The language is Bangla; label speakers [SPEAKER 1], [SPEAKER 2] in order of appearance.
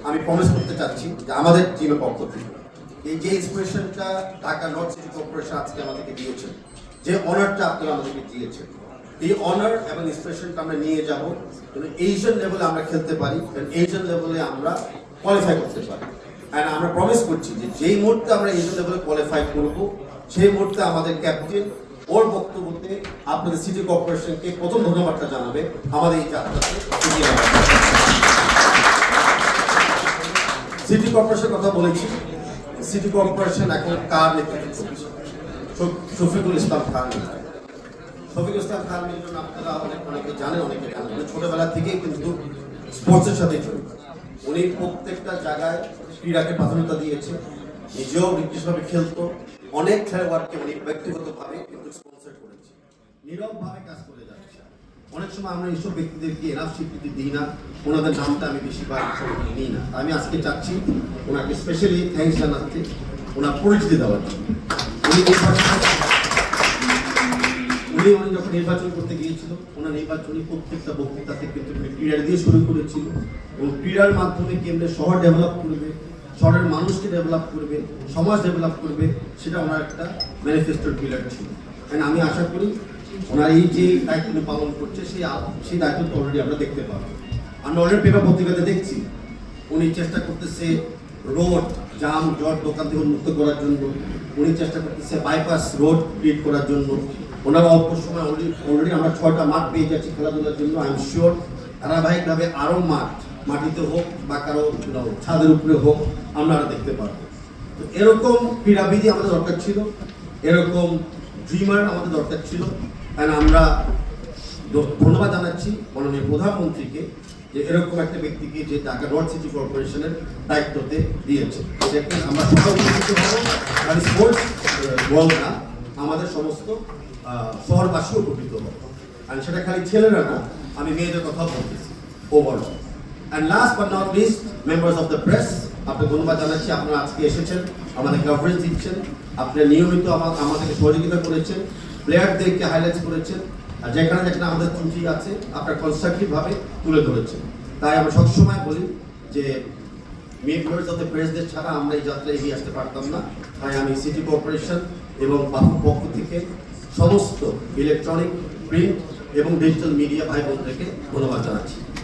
[SPEAKER 1] আমি প্রমিস করতে চাচ্ছি যে আমাদের টিমের পক্ষ থেকে এই যে ইন্সপিরেশনটা ঢাকা নর্থ সিটি কর্পোরেশন আজকে আমাদেরকে দিয়েছেন, যে অনারটা আপনারা আমাদেরকে দিয়েছেন, এই অনার এবং ইন্সপিরেশনটা আমরা নিয়ে যাব এশিয়ান লেভেলে আমরা খেলতে পারি, এশিয়ান লেভেলে আমরা কোয়ালিফাই করতে পারি। অ্যান্ড আমরা প্রমিস করছি যে যেই মুহূর্তে আমরা এশিয়ান লেভেলে কোয়ালিফাই করবো সেই মুহূর্তে আমাদের ক্যাপ্টেন ওর বক্তব্যতে আপনাদের সিটি কর্পোরেশনকে প্রথম ধন্যবাদটা জানাবে আমাদের এই যাত্রাতে। সিটি কর্পোরেশনের কথা বলেছি, সিটি কর্পোরেশন এখন কার নেতৃত্ব করছে? শফিকুল ইসলাম খান। শফিকুল ইসলাম খান মিলন আপনারা অনেকে জানেন, অনেকে জানেন, ছোটবেলা থেকেই কিন্তু স্পোর্টসের সাথে জড়িত। উনি প্রত্যেকটা জায়গায় ক্রীড়াকে প্রাধান্যতা দিয়েছে, নিজেও নির্দিষ্টভাবে খেলতো, অনেক খেলোয়াড়কে উনি ব্যক্তিগতভাবে কিন্তু স্পন্সর করেছে, নীরবভাবে কাজ করে যাচ্ছে। অনেক সময় আমরা এইসব ব্যক্তিদেরকে এনাফ স্বীকৃতি দিই না, ওনাদের নামটা আমি বেশিরভাগ নিই না। আমি আজকে চাচ্ছি ওনাকে স্পেশালি থ্যাঙ্কস জানাতে, ওনার পরিচিতি দেওয়ার জন্য। উনি যখন নির্বাচন করতে গিয়েছিল, ওনার নির্বাচনী প্রত্যেকটা বক্তৃতাতে কিন্তু ক্রীড়া দিয়ে শুরু করেছিল এবং ক্রীড়ার মাধ্যমে কেন্দ্রে শহর ডেভেলপ করবে, শহরের মানুষকে ডেভেলপ করবে, সমাজ ডেভেলপ করবে, সেটা ওনার একটা ম্যানিফেস্টোর পিলার ছিল। আমি আশা করি ওনার এই যে দায়িত্ব পালন করছে সেই দায়িত্ব অলরেডি আমরা দেখতে পাবো। আমরা অলরেডি পেপার পত্রিকাতে দেখছি উনি চেষ্টা করতেছে রোড জাম জট দোকান থেকে উন্মুক্ত করার জন্য, উনি চেষ্টা করতেছে বাইপাস রোড ক্রিয়েট করার জন্য। ওনার অল্প সময় অলরেডি আমরা 6টা মাঠ পেয়ে যাচ্ছি খেলাধুলার জন্য। আই এম শিওর ধারাবাহিকভাবে আরও মাটিতে হোক বা কারো ছাদের উপরে হোক আমরা দেখতে পারবো। তো এরকম ক্রীড়াবিদই আমাদের দরকার ছিল, এরকম ড্রিমার আমাদের দরকার ছিল। আমরা ধন্যবাদ জানাচ্ছি মাননীয় প্রধানমন্ত্রীকে যে এরকম একটা ব্যক্তিকে যে ঢাকা নর্থ সিটি কর্পোরেশনের দায়িত্বতে দিয়েছে। এটাকে আমরা সকল উপকৃত হব, আর স্পোর্টস ওয়ার্ল্ড না, আমাদের সমস্ত শহরবাসী উপকৃত হব। আর সেটা খালি ছেলেরা না, আমি মেয়েদের কথাও বলতেছি overall. And last but not list, members of the press, আপনাকে ধন্যবাদ জানাচ্ছি। আপনারা আজকে এসেছেন, আমাদের কভারেজ দিচ্ছেন, আপনারা নিয়মিত আমাদেরকে সহযোগিতা করেছেন, প্লেয়ারদেরকে হাইলাইট করেছেন, আর যেখানে যেখানে আমাদের ত্রুটি আছে আপনারা কনস্ট্রাকটিভভাবে তুলে ধরেছেন। তাই আমরা সবসময় বলি যে মেম্বার্স অফ দ্য প্রেসদের ছাড়া আমরা এই যাত্রায় এগিয়ে আসতে পারতাম না। তাই আমি সিটি কর্পোরেশন এবং বাপুর পক্ষ থেকে সমস্ত ইলেকট্রনিক, প্রিন্ট এবং ডিজিটাল মিডিয়া ভাই বোনদেরকে ধন্যবাদ জানাচ্ছি।